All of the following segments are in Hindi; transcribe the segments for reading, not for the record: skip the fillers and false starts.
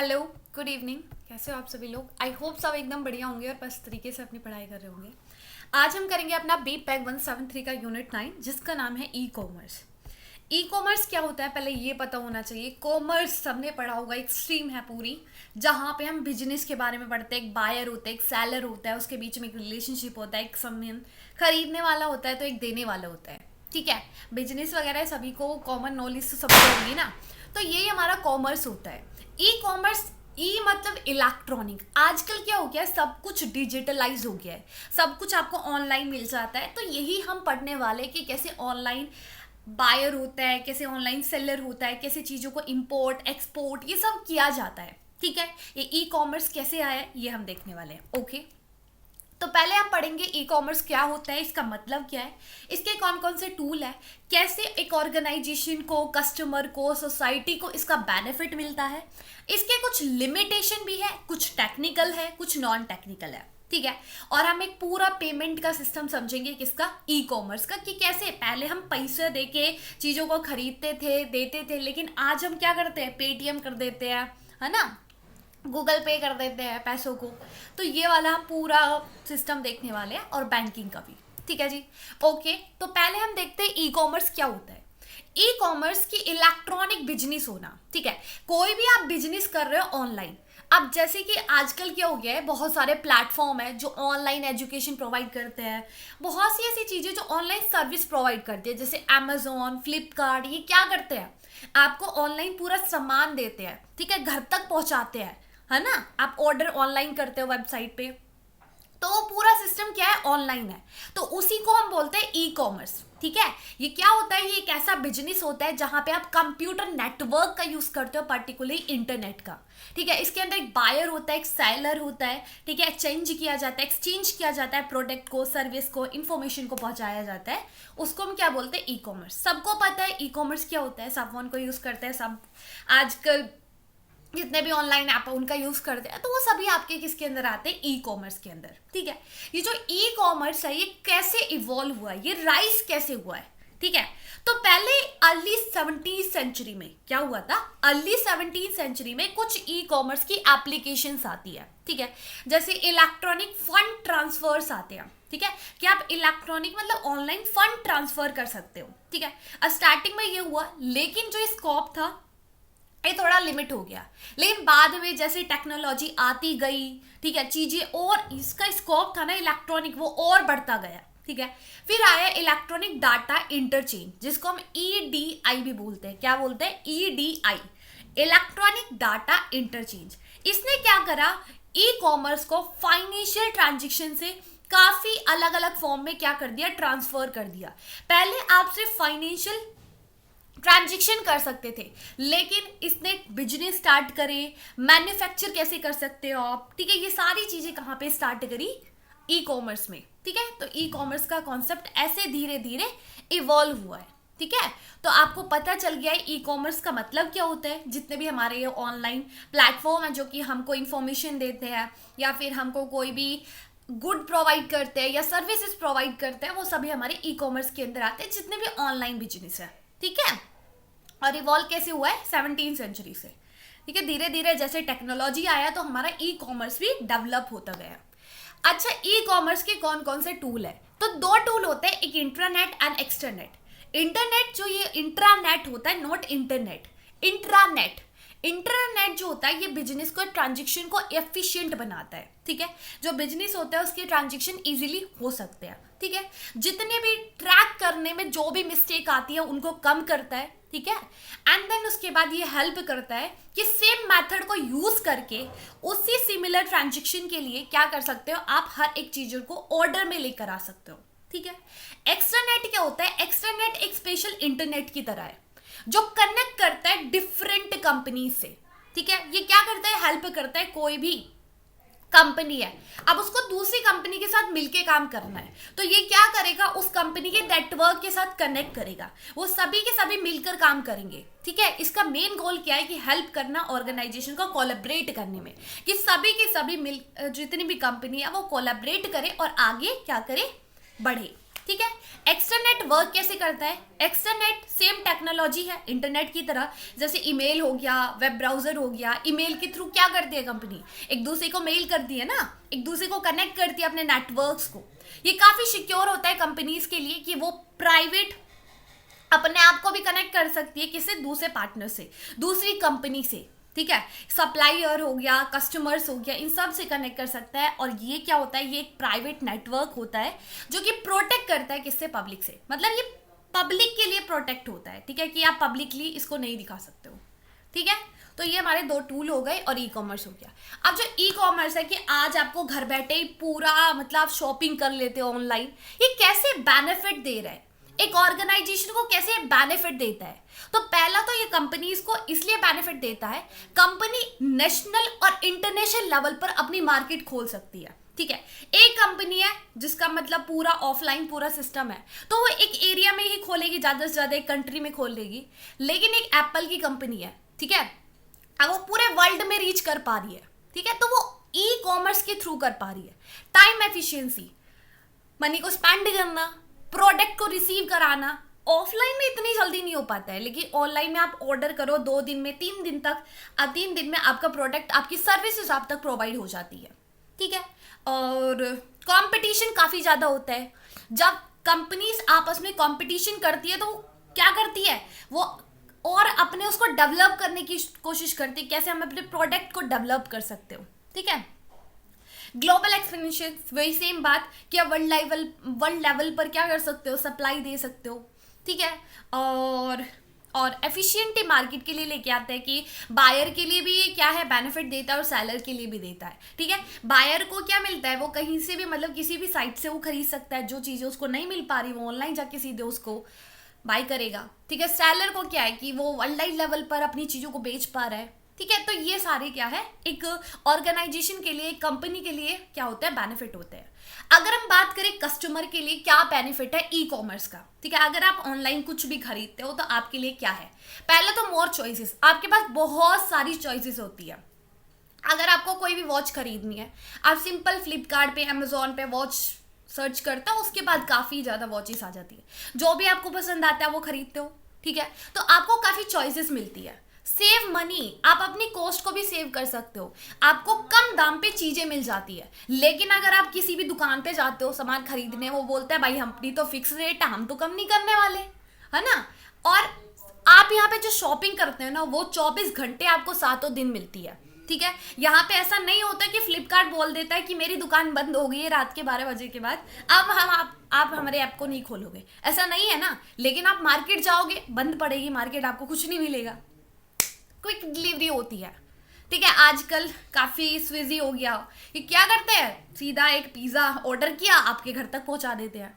Hello, good evening. कैसे हो आप सभी लोग? आई होप सब एकदम बढ़िया होंगे और बस तरीके से अपनी पढ़ाई कर रहे होंगे। आज हम करेंगे अपना बी पैक 173 का यूनिट 9 जिसका नाम है ई कॉमर्स। ई कॉमर्स क्या होता है पहले ये पता होना चाहिए। कॉमर्स सबने पढ़ा होगा, एक स्ट्रीम है पूरी जहाँ पे हम बिजनेस के बारे में पढ़ते हैं। एक बायर होता है, एक सेलर होता है, उसके बीच में एक रिलेशनशिप होता है, एक सामान खरीदने वाला होता है तो एक देने वाला होता है। ठीक है, बिजनेस वगैरह सभी को कॉमन नॉलेज तो सबको होगी ना। तो यही हमारा कॉमर्स होता है। ई कॉमर्स, ई मतलब इलेक्ट्रॉनिक। आजकल क्या हो गया है, सब कुछ डिजिटलाइज हो गया है, सब कुछ आपको ऑनलाइन मिल जाता है। तो यही हम पढ़ने वाले कि कैसे ऑनलाइन बायर होता है, कैसे ऑनलाइन सेलर होता है, कैसे चीज़ों को इंपोर्ट एक्सपोर्ट ये सब किया जाता है। ठीक है, ये ई कॉमर्स कैसे आया है ये हम देखने वाले हैं। ओके, तो पहले आप पढ़ेंगे ई कॉमर्स क्या होता है, इसका मतलब क्या है, इसके कौन कौन से टूल है, कैसे एक ऑर्गेनाइजेशन को, कस्टमर को, सोसाइटी को इसका बेनिफिट मिलता है। इसके कुछ लिमिटेशन भी है, कुछ टेक्निकल है, कुछ नॉन टेक्निकल है। ठीक है, और हम एक पूरा पेमेंट का सिस्टम समझेंगे किसका, ई कॉमर्स का, कि कैसे पहले हम पैसे देके चीज़ों को खरीदते थे, देते थे, लेकिन आज हम क्या करते हैं, पेटीएम कर देते हैं, है ना, गूगल पे कर देते हैं पैसों को। तो ये वाला हम पूरा सिस्टम देखने वाले हैं और बैंकिंग का भी। ठीक है जी, ओके। तो पहले हम देखते हैं ई कॉमर्स क्या होता है। ई कॉमर्स की इलेक्ट्रॉनिक बिजनेस होना। ठीक है, कोई भी आप बिजनेस कर रहे हो ऑनलाइन। अब जैसे कि आजकल क्या हो गया है, बहुत सारे प्लेटफॉर्म है जो ऑनलाइन एजुकेशन प्रोवाइड करते हैं, बहुत सी ऐसी चीज़ें जो ऑनलाइन सर्विस प्रोवाइड करती है, जैसे अमेजोन, फ्लिपकार्ट। ये क्या करते हैं, आपको ऑनलाइन पूरा सामान देते हैं। ठीक है, घर तक पहुंचाते हैं, है ना। आप ऑर्डर ऑनलाइन करते हो वेबसाइट पे, तो वो पूरा सिस्टम क्या है, ऑनलाइन है। तो उसी को हम बोलते हैं ई कॉमर्स। ठीक है, ये क्या होता है, ये एक ऐसा बिजनेस होता है जहां पे आप कंप्यूटर नेटवर्क का यूज करते हो, पर्टिकुलरली इंटरनेट का। ठीक है, इसके अंदर एक बायर होता है, एक सेलर होता है। ठीक है, एक्सचेंज किया जाता है प्रोडक्ट को, सर्विस को, इंफॉर्मेशन को पहुंचाया जाता है। उसको हम क्या बोलते हैं, ई कॉमर्स। सबको पता है ई कॉमर्स क्या होता है, सब फोन को यूज करते हैं, सब आजकल जितने भी ऑनलाइन ऐप उनका यूज करते हैं, तो वो सभी आपके किसके अंदर आते हैं, ई कॉमर्स के अंदर। ठीक है, ये जो ई कॉमर्स है ये कैसे इवॉल्व हुआ है, ये राइज कैसे हुआ है। ठीक है, तो पहले अर्ली 17th सेंचुरी में क्या हुआ था, अर्ली 17th सेंचुरी में कुछ ई कॉमर्स की एप्लीकेशंस आती है। ठीक है, जैसे इलेक्ट्रॉनिक फंड ट्रांसफर्स आते हैं। ठीक है, कि आप इलेक्ट्रॉनिक मतलब ऑनलाइन फंड ट्रांसफर कर सकते हो। ठीक है, स्टार्टिंग में ये हुआ, लेकिन जो स्कोप था ये थोड़ा लिमिट हो गया। लेकिन बाद में जैसे टेक्नोलॉजी आती गई, ठीक है, चीजें और इसका स्कोप था ना इलेक्ट्रॉनिक, वो और बढ़ता गया। ठीक है, फिर आया इलेक्ट्रॉनिक डाटा इंटरचेंज, जिसको हम ईडीआई भी बोलते हैं। क्या बोलते हैं, ईडीआई, इलेक्ट्रॉनिक डाटा इंटरचेंज। इसने क्या करा, ई कॉमर्स को फाइनेंशियल ट्रांजेक्शन से काफी अलग अलग फॉर्म में क्या कर दिया, ट्रांसफर कर दिया। पहले आप सिर्फ फाइनेंशियल ट्रांजेक्शन कर सकते थे, लेकिन इसने बिजनेस स्टार्ट करे, मैन्युफैक्चर कैसे कर सकते हो आप। ठीक है, ये सारी चीजें कहाँ पे स्टार्ट करी, ई कॉमर्स में। ठीक है, तो ई कॉमर्स का कॉन्सेप्ट ऐसे धीरे धीरे इवॉल्व हुआ है। ठीक है, तो आपको पता चल गया है ई कॉमर्स का मतलब क्या होता है। जितने भी हमारे ये ऑनलाइन प्लेटफॉर्म है जो कि हमको इंफॉर्मेशन देते हैं या फिर हमको कोई भी गुड प्रोवाइड करते हैं या सर्विसेज प्रोवाइड करते हैं, वो सभी हमारे ई कॉमर्स के अंदर आते हैं, जितने भी ऑनलाइन बिजनेस है। ठीक है, और इवॉल्व कैसे हुआ है, 17th सेंचुरी से। ठीक है, धीरे धीरे जैसे टेक्नोलॉजी आया तो हमारा ई कॉमर्स भी डेवलप होता गया। अच्छा, ई कॉमर्स के कौन कौन से टूल है, तो दो टूल होते हैं, एक इंट्रानेट एंड एक्सट्रानेट। इंटरनेट जो ये इंट्रानेट होता है, नॉट इंटरनेट, इंट्रानेट। इंटरनेट जो होता है ये बिजनेस को, ट्रांजेक्शन को एफिशिएंट बनाता है। ठीक है, जो बिजनेस होता है उसके ट्रांजेक्शन इजीली हो सकते हैं। ठीक है, जितने भी ट्रैक करने में जो भी मिस्टेक आती है उनको कम करता है। ठीक है, एंड देन उसके बाद ये हेल्प करता है कि सेम मेथड को यूज करके उसी सिमिलर ट्रांजेक्शन के लिए क्या कर सकते हो, आप हर एक चीजों को ऑर्डर में लेकर आ सकते हो। ठीक है, एक्स्ट्रानेट क्या होता है, एक्स्ट्रानेट एक स्पेशल इंटरनेट की तरह है जो कनेक्ट करता है डिफरेंट कंपनी से। ठीक है, ये क्या करता है, हेल्प करता है, कोई भी कंपनी है अब उसको दूसरी कंपनी के साथ मिलके काम करना है, तो ये क्या करेगा, उस कंपनी के नेटवर्क के साथ कनेक्ट करेगा, वो सभी के सभी मिलकर काम करेंगे। ठीक है, इसका मेन गोल क्या है कि हेल्प करना ऑर्गेनाइजेशन को कोलैबोरेट करने में, कि सभी के सभी मिल जितनी भी कंपनी है वो कोलैबोरेट करे और आगे क्या करे, बढ़े। ठीक है। एक्सटर्नेट वर्क कैसे करता है? एक्सटर्नेट सेम टेक्नोलॉजी है इंटरनेट की तरह, जैसे ईमेल हो गया, वेब ब्राउजर हो गया। ईमेल के थ्रू क्या करती है कंपनी? एक दूसरे को मेल करती है ना, एक दूसरे को कनेक्ट करती है अपने नेटवर्क्स को। ये काफी सिक्योर होता है कंपनीज के लिए कि वो प्राइवेट अपने आप को भी कनेक्ट कर सकती है किसी दूसरे पार्टनर से, दूसरी कंपनी से, ठीक है। सप्लायर हो गया, कस्टमर्स हो गया, इन सब से कनेक्ट कर सकता है। और ये क्या होता है? ये एक प्राइवेट नेटवर्क होता है जो कि प्रोटेक्ट करता है किससे? पब्लिक से। मतलब ये पब्लिक के लिए प्रोटेक्ट होता है, ठीक है, कि आप पब्लिकली इसको नहीं दिखा सकते हो, ठीक है। तो ये हमारे दो टूल हो गए और ई कॉमर्स हो गया। अब जो ई कॉमर्स है कि आज आपको घर बैठे ही पूरा मतलब आप शॉपिंग कर लेते हो ऑनलाइन, ये कैसे बेनिफिट दे रहा है, एक ऑर्गेनाइजेशन को कैसे बेनिफिट देता है? तो पहला तो ये कंपनीज को इसलिए बेनिफिट देता है, कंपनी नेशनल और इंटरनेशनल लेवल पर अपनी मार्केट खोल सकती है, ठीक है। एक कंपनी है जिसका मतलब पूरा ऑफलाइन पूरा सिस्टम है, तो वो एक एरिया में ही खोलेगी, ज्यादा से ज्यादा एक कंट्री में खोल लेगी। लेकिन एक एप्पल की कंपनी है, ठीक है, अब वो पूरे वर्ल्ड में रीच कर पा रही है, ठीक है, तो वो ई कॉमर्स के थ्रू कर पा रही है। टाइम एफिशिएंसी, मनी को स्पेंड करना, प्रोडक्ट को रिसीव कराना, ऑफलाइन में इतनी जल्दी नहीं हो पाता है, लेकिन ऑनलाइन में आप ऑर्डर करो 2 दिन में, 3 दिन तक, 3 दिन में आपका प्रोडक्ट, आपकी सर्विसेज आप तक प्रोवाइड हो जाती है, ठीक है। और कंपटीशन काफ़ी ज़्यादा होता है। जब कंपनीज आपस में कंपटीशन करती है तो क्या करती है वो, और अपने उसको डेवलप करने की कोशिश करती है, कैसे हम अपने प्रोडक्ट को डेवलप कर सकते हो, ठीक है। ग्लोबल एक्सपेंशन, वही सेम बात कि आप वर्ल्ड लेवल पर क्या कर सकते हो? सप्लाई दे सकते हो, ठीक है। और एफिशिएंट मार्केट के लिए लेके आता है कि बायर के लिए भी क्या है? बेनिफिट देता है और सेलर के लिए भी देता है, ठीक है। बायर को क्या मिलता है? वो कहीं से भी मतलब किसी भी साइट से वो खरीद सकता है, जो चीज़ें उसको नहीं मिल पा रही वो ऑनलाइन जाके सीधे उसको बाय करेगा, ठीक है। सेलर को क्या है कि वो वर्ल्ड वाइड लेवल पर अपनी चीज़ों को बेच पा रहा है, ठीक है। तो ये सारे क्या है, एक ऑर्गेनाइजेशन के लिए, एक कंपनी के लिए क्या होता है? बेनिफिट होते हैं। अगर हम बात करें कस्टमर के लिए क्या बेनिफिट है ई कॉमर्स का, ठीक है, अगर आप ऑनलाइन कुछ भी खरीदते हो तो आपके लिए क्या है? पहले तो मोर चॉइसेस, आपके पास बहुत सारी चॉइसेस होती है। अगर आपको कोई भी वॉच खरीदनी है, आप सिंपल फ्लिपकार्ट पे, अमेजोन पे वॉच सर्च करते हो, उसके बाद काफ़ी ज़्यादा वॉचेस आ जाती है, जो भी आपको पसंद आता है वो खरीदते हो, ठीक है। तो आपको काफ़ी चॉइसेस मिलती है। सेव मनी, आप अपनी कॉस्ट को भी सेव कर सकते हो, आपको कम दाम पे चीज़ें मिल जाती है। लेकिन अगर आप किसी भी दुकान पे जाते हो सामान खरीदने, वो बोलता है भाई अपनी तो फिक्स रेट है, हम तो कम नहीं करने वाले, है ना। और आप यहाँ पे जो शॉपिंग करते हो ना, वो 24 घंटे आपको 7 दिन मिलती है, ठीक है। यहाँ पे ऐसा नहीं होता कि फ्लिपकार्ट बोल देता है कि मेरी दुकान बंद हो गई है रात के 12 बजे के बाद, अब आप हमारे ऐप को नहीं खोलोगे, ऐसा नहीं है ना। लेकिन आप मार्केट जाओगे, बंद पड़ेगी मार्केट, आपको कुछ नहीं मिलेगा। क्विक डिलीवरी होती है, ठीक है। आजकल काफ़ी स्विगी हो गया, ये क्या करते हैं? सीधा एक पिज़्ज़ा ऑर्डर किया, आपके घर तक पहुंचा देते हैं,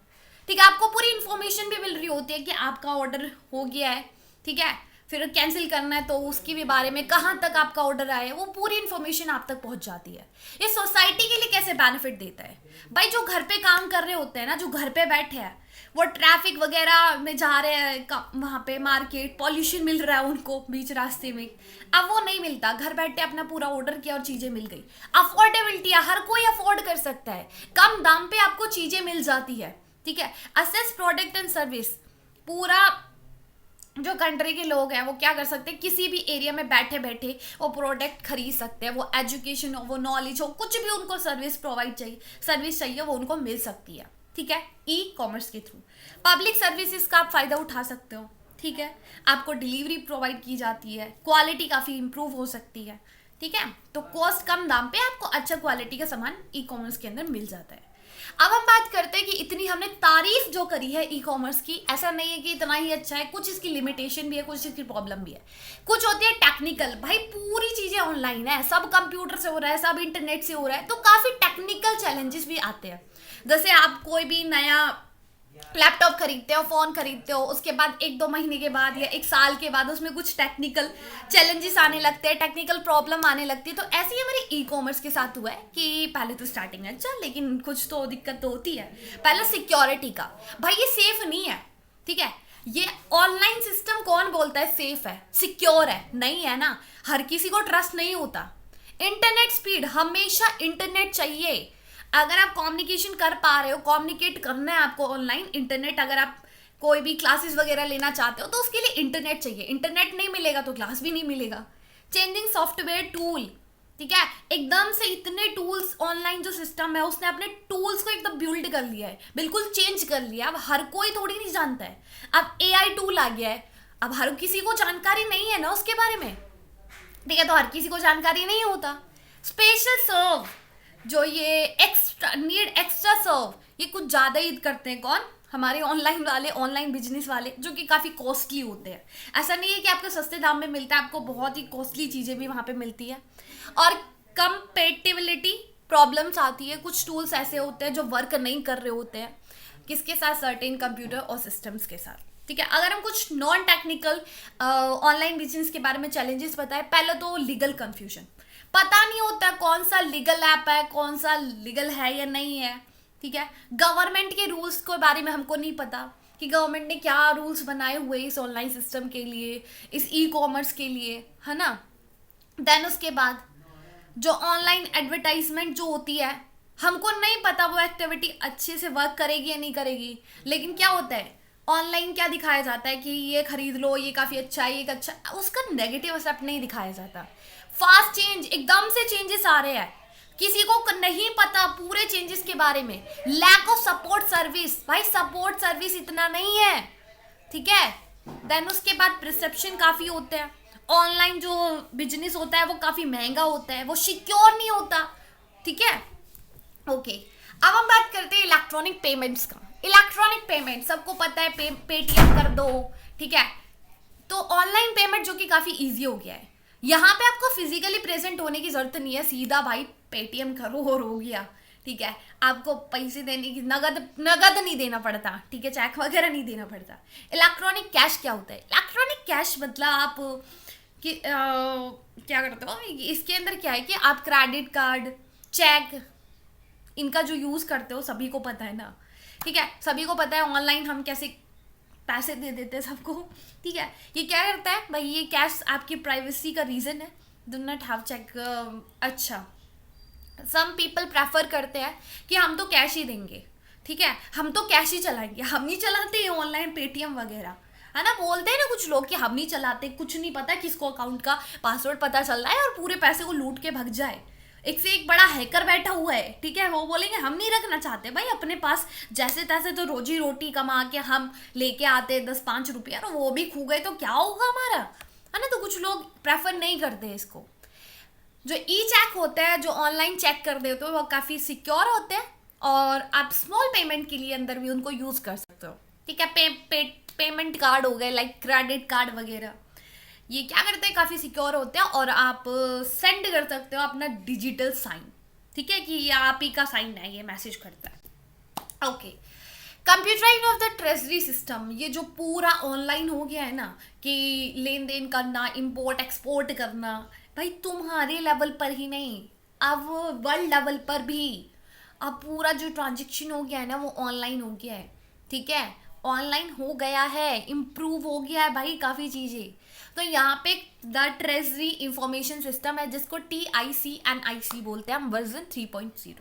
ठीक है। आपको पूरी इन्फॉर्मेशन भी मिल रही होती है कि आपका ऑर्डर हो गया है, ठीक है। फिर कैंसिल करना है तो उसकी भी बारे में, कहाँ तक आपका ऑर्डर आया है, वो पूरी इन्फॉर्मेशन आप तक पहुंच जाती है। ये सोसाइटी के लिए कैसे बेनिफिट देता है भाई? जो घर पे काम कर रहे होते हैं ना, जो घर पे बैठे हैं, वो ट्रैफिक वगैरह में जा रहे हैं, वहाँ पे मार्केट, पॉल्यूशन मिल रहा है उनको बीच रास्ते में, अब वो नहीं मिलता। घर बैठे अपना पूरा ऑर्डर किया और चीज़ें मिल गई। अफोर्डेबिलिटी है, हर कोई अफोर्ड कर सकता है, कम दाम पे आपको चीज़ें मिल जाती है, ठीक है। असेस प्रोडक्ट एंड सर्विस, पूरा जो कंट्री के लोग हैं वो क्या कर सकते हैं? किसी भी एरिया में बैठे बैठे वो प्रोडक्ट खरीद सकते हैं। वो एजुकेशन हो, वो नॉलेज हो, कुछ भी उनको सर्विस चाहिए वो उनको मिल सकती है, ठीक है, ई कॉमर्स के थ्रू। पब्लिक सर्विसेज का आप फ़ायदा उठा सकते हो, ठीक है। आपको डिलीवरी प्रोवाइड की जाती है, क्वालिटी काफ़ी इंप्रूव हो सकती है, ठीक है। तो कॉस्ट कम दाम पे आपको अच्छा क्वालिटी का सामान ई कॉमर्स के अंदर मिल जाता है। अब हम बात करते हैं कि इतनी हमने तारीफ जो करी है ई कॉमर्स की, ऐसा नहीं है कि इतना ही अच्छा है, कुछ इसकी लिमिटेशन भी है, कुछ इसकी प्रॉब्लम भी है, कुछ होती है टेक्निकल। भाई पूरी चीज़ें ऑनलाइन है, सब कंप्यूटर से हो रहा है, सब इंटरनेट से हो रहा है, तो काफ़ी टेक्निकल चैलेंजेस भी आते हैं। जैसे आप कोई भी नया लैपटॉप खरीदते हो, फ़ोन खरीदते हो, उसके बाद 1-2 महीने के बाद या 1 साल के बाद उसमें कुछ टेक्निकल चैलेंजेस आने लगते हैं, टेक्निकल प्रॉब्लम आने लगती है। तो ऐसे ही हमारे ई कॉमर्स के साथ हुआ है कि पहले तो स्टार्टिंग है अच्छा, लेकिन कुछ तो दिक्कत तो होती है। पहले सिक्योरिटी का, भाई ये सेफ नहीं है, ठीक है। ये ऑनलाइन सिस्टम कौन बोलता है सेफ है, सिक्योर है? नहीं है ना, हर किसी को ट्रस्ट नहीं होता। इंटरनेट स्पीड, हमेशा इंटरनेट चाहिए। अगर आप कम्युनिकेशन कर पा रहे हो, कम्युनिकेट करना है आपको ऑनलाइन, इंटरनेट, अगर आप कोई भी क्लासेस वगैरह लेना चाहते हो तो उसके लिए इंटरनेट चाहिए, इंटरनेट नहीं मिलेगा तो क्लास भी नहीं मिलेगा। चेंजिंग सॉफ्टवेयर टूल, ठीक है, एकदम से इतने टूल्स, ऑनलाइन जो सिस्टम है उसने अपने टूल्स को एकदम बिल्ड कर लिया है, बिल्कुल चेंज कर लिया। अब हर कोई थोड़ी नहीं जानता है, अब एआई टूल आ गया है, अब हर किसी को जानकारी नहीं है ना उसके बारे में, ठीक है, तो हर किसी को जानकारी नहीं होता। स्पेशल सर्व, जो ये एक्स्ट्रा नीड एक्स्ट्रा सर्व, ये कुछ ज़्यादा ही करते हैं, कौन, हमारे ऑनलाइन वाले, ऑनलाइन बिजनेस वाले, जो कि काफ़ी कॉस्टली होते हैं। ऐसा नहीं है कि आपको सस्ते दाम में मिलता है, आपको बहुत ही कॉस्टली चीज़ें भी वहाँ पे मिलती है। और कंपेटिबिलिटी प्रॉब्लम्स आती है, कुछ टूल्स ऐसे होते हैं जो वर्क नहीं कर रहे होते हैं, किसके साथ, सर्टेन कंप्यूटर और सिस्टम्स के साथ, ठीक है। अगर हम कुछ नॉन टेक्निकल ऑनलाइन बिजनेस के बारे में चैलेंजेस बताएं, पहले तो लीगल कंफ्यूजन, पता नहीं होता कौन सा लीगल ऐप है, कौन सा लीगल है या नहीं है, ठीक है। गवर्नमेंट के रूल्स के बारे में हमको नहीं पता कि गवर्नमेंट ने क्या रूल्स बनाए हुए इस ऑनलाइन सिस्टम के लिए, इस ई कॉमर्स के लिए, है ना। देन उसके बाद जो ऑनलाइन एडवर्टाइजमेंट जो होती है, हमको नहीं पता वो एक्टिविटी अच्छे से वर्क करेगी या नहीं करेगी, लेकिन क्या होता है ऑनलाइन क्या दिखाया जाता है कि ये खरीद लो, ये काफ़ी अच्छा है, ये अच्छा, उसका नेगेटिव एस्पेक्ट नहीं दिखाया जाता। फास्ट चेंज, एकदम से चेंजेस आ रहे हैं, किसी को नहीं पता पूरे चेंजेस के बारे में। लैक ऑफ सपोर्ट सर्विस, भाई सपोर्ट सर्विस इतना नहीं है, ठीक है। देन उसके बाद प्रिसेप्शन काफ़ी होते हैं, ऑनलाइन जो बिजनेस होता है वो काफ़ी महंगा होता है, वो सिक्योर नहीं होता, ठीक है। ओके, अब हम बात करते हैं इलेक्ट्रॉनिक पेमेंट्स का। इलेक्ट्रॉनिक पेमेंट सबको पता है, पेटीएम कर दो, ठीक है। तो ऑनलाइन पेमेंट जो कि काफ़ी इजी हो गया है, यहाँ पे आपको फिजिकली प्रेजेंट होने की जरूरत नहीं है, सीधा भाई पेटीएम करो और हो गया, ठीक है। आपको पैसे देने की नगद नहीं देना पड़ता, ठीक है, चेक वगैरह नहीं देना पड़ता। इलेक्ट्रॉनिक कैश क्या होता है? इलेक्ट्रॉनिक कैश मतलब आप क्या करते हो, इसके अंदर क्या है कि आप क्रेडिट कार्ड, चेक, इनका जो यूज़ करते हो सभी को पता है ना, ठीक है, सभी को पता है ऑनलाइन हम कैसे पैसे दे देते हैं सबको, ठीक है। ये क्या करता है भाई, ये कैश आपकी प्राइवेसी का रीज़न है, डू नॉट हैव चेक। अच्छा, सम पीपल प्रेफर करते हैं कि हम तो कैश ही देंगे, ठीक है, हम तो कैश ही चलाएंगे, हम नहीं चलाते ये ऑनलाइन पेटीएम वगैरह, है ना। बोलते हैं ना कुछ लोग कि हम नहीं चलाते, कुछ नहीं पता किसको अकाउंट का पासवर्ड पता चल रहा है और पूरे पैसे को लूट के भाग जाए। एक से एक बड़ा हैकर बैठा हुआ है, ठीक है, वो बोलेंगे हम नहीं रखना चाहते भाई अपने पास, जैसे तैसे तो रोजी रोटी कमा के हम लेके आते 10-5 रुपया, और वो भी खो गए तो क्या होगा हमारा, है ना। तो कुछ लोग प्रेफर नहीं करते इसको। जो ई चेक होते हैं, जो ऑनलाइन चेक कर देते हो, वो काफ़ी सिक्योर होते हैं और आप स्मॉल पेमेंट के लिए अंदर भी उनको यूज़ कर सकते हो, ठीक है। पेमेंट कार्ड हो गए, लाइक क्रेडिट कार्ड वगैरह, ये क्या करते हैं, काफ़ी सिक्योर होते हैं और आप सेंड कर सकते हो अपना डिजिटल साइन, ठीक है, कि ये आप ही का साइन है, ये मैसेज करता है। Okay, computerise of the treasury system, ये जो पूरा ऑनलाइन हो गया है ना, कि लेन देन करना, इंपोर्ट एक्सपोर्ट करना, भाई तुम्हारे लेवल पर ही नहीं, अब वर्ल्ड लेवल पर भी अब पूरा जो ट्रांजेक्शन हो गया है ना वो ऑनलाइन हो गया है, ठीक है, ऑनलाइन हो गया है, इम्प्रूव हो गया है भाई काफ़ी चीज़ें। तो यहाँ पे द ट्रेजरी इंफॉर्मेशन सिस्टम है, जिसको TICNIC बोलते हैं हम, वर्जन 3.0,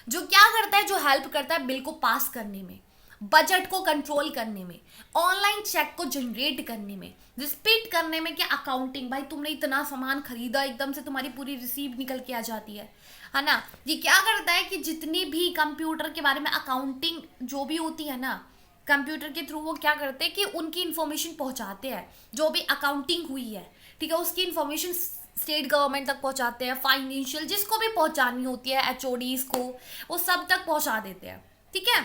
जो क्या करता है, जो हेल्प करता है बिल को पास करने में, बजट को कंट्रोल करने में, ऑनलाइन चेक को जनरेट करने में, रिस्पीट करने में, क्या अकाउंटिंग, भाई तुमने इतना सामान खरीदा, एकदम से तुम्हारी पूरी रिसीव निकल के आ जाती है ना। ये क्या करता है कि जितनी भी कंप्यूटर के बारे में अकाउंटिंग जो भी होती है ना, कंप्यूटर के थ्रू वो क्या करते हैं कि उनकी इन्फॉर्मेशन पहुंचाते हैं, जो भी अकाउंटिंग हुई है, ठीक है, उसकी इन्फॉर्मेशन स्टेट गवर्नमेंट तक पहुंचाते हैं, फाइनेंशियल जिसको भी पहुंचानी होती है, HODs को, वो सब तक पहुंचा देते हैं, ठीक है।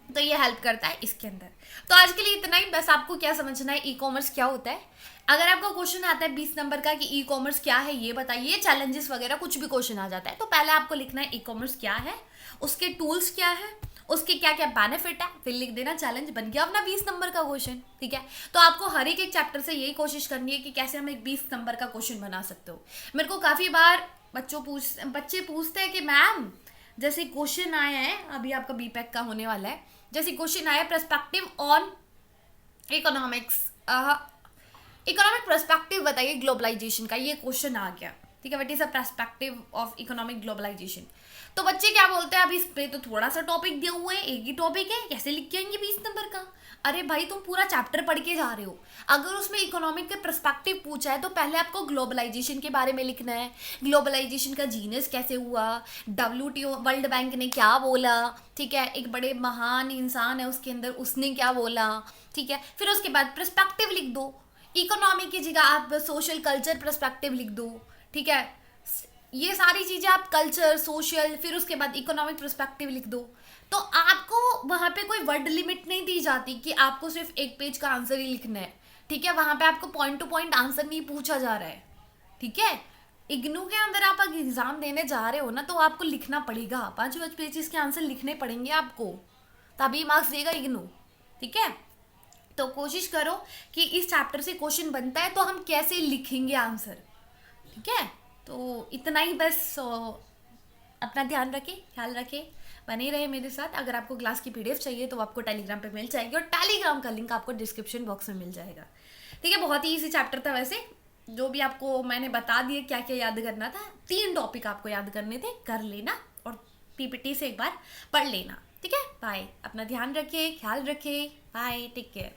तो ये हेल्प करता है इसके अंदर। तो आज के लिए इतना ही, बस आपको क्या समझना है, ई कॉमर्स क्या होता है। अगर आपका क्वेश्चन आता है 20 नंबर का कि ई कॉमर्स क्या है ये बताइए, चैलेंजेस वगैरह कुछ भी क्वेश्चन आ जाता है, तो पहले आपको लिखना है ई कॉमर्स क्या है, उसके टूल्स क्या है, उसके क्या क्या बेनिफिट है, फिर लिख देना चैलेंज, बन गया अपना 20 नंबर का क्वेश्चन, ठीक है। तो आपको हर एक चैप्टर से यही कोशिश करनी है कि कैसे हम एक 20 नंबर का क्वेश्चन बना सकते हो। मेरे को काफ़ी बार बच्चे पूछते हैं कि मैम जैसे क्वेश्चन आया है, अभी आपका BPAC का होने वाला है, जैसे क्वेश्चन आया पर्सपेक्टिव ऑन इकोनॉमिक पर्सपेक्टिव बताइए ग्लोबलाइजेशन का, ये क्वेश्चन आ गया, ठीक है, what is the perspective of economic globalisation. तो बच्चे क्या बोलते हैं, अभी इस पे तो थोड़ा सा टॉपिक दिया हुआ है, एक ही टॉपिक है, कैसे लिख के आएंगे 20 नंबर का। अरे भाई तुम पूरा चैप्टर पढ़ के जा रहे हो, अगर उसमें इकोनॉमिक के पर्सपेक्टिव पूछा है तो पहले आपको ग्लोबलाइजेशन के बारे में लिखना है, ग्लोबलाइजेशन का जीनस कैसे हुआ, WTO वर्ल्ड बैंक ने क्या बोला, ठीक है, एक बड़े महान इंसान है उसके अंदर, उसने क्या बोला, ठीक है, फिर उसके बाद पर्सपेक्टिव लिख दो, इकोनॉमी की जगह आप सोशल कल्चर पर्सपेक्टिव लिख दो, ठीक है, ये सारी चीज़ें आप कल्चर सोशल फिर उसके बाद इकोनॉमिक पर्सपेक्टिव लिख दो। तो आपको वहाँ पे कोई वर्ड लिमिट नहीं दी जाती कि आपको सिर्फ एक पेज का आंसर ही लिखना है, ठीक है, वहाँ पे आपको पॉइंट टू पॉइंट आंसर नहीं पूछा जा रहा है, ठीक है। इग्नू के अंदर आप अगर एग्जाम देने जा रहे हो ना तो आपको लिखना पड़ेगा, 5 पेजेस के आंसर लिखने पड़ेंगे आपको, तभी मार्क्स देगा इग्नू, ठीक है। तो कोशिश करो कि इस चैप्टर से क्वेश्चन बनता है तो हम कैसे लिखेंगे आंसर, ठीक है। तो इतना ही बस, अपना ध्यान रखें, ख्याल रखें, बने रहे मेरे साथ। अगर आपको क्लास की PDF चाहिए तो आपको टेलीग्राम पे मिल जाएगी, और टेलीग्राम का लिंक आपको डिस्क्रिप्शन बॉक्स में मिल जाएगा, ठीक है। बहुत ही इजी चैप्टर था वैसे, जो भी आपको मैंने बता दिए क्या क्या याद करना था, 3 टॉपिक आपको याद करने थे, कर लेना और PPT से एक बार पढ़ लेना, ठीक है। बाय, अपना ध्यान रखें, ख्याल रखें, बाय, टेक केयर।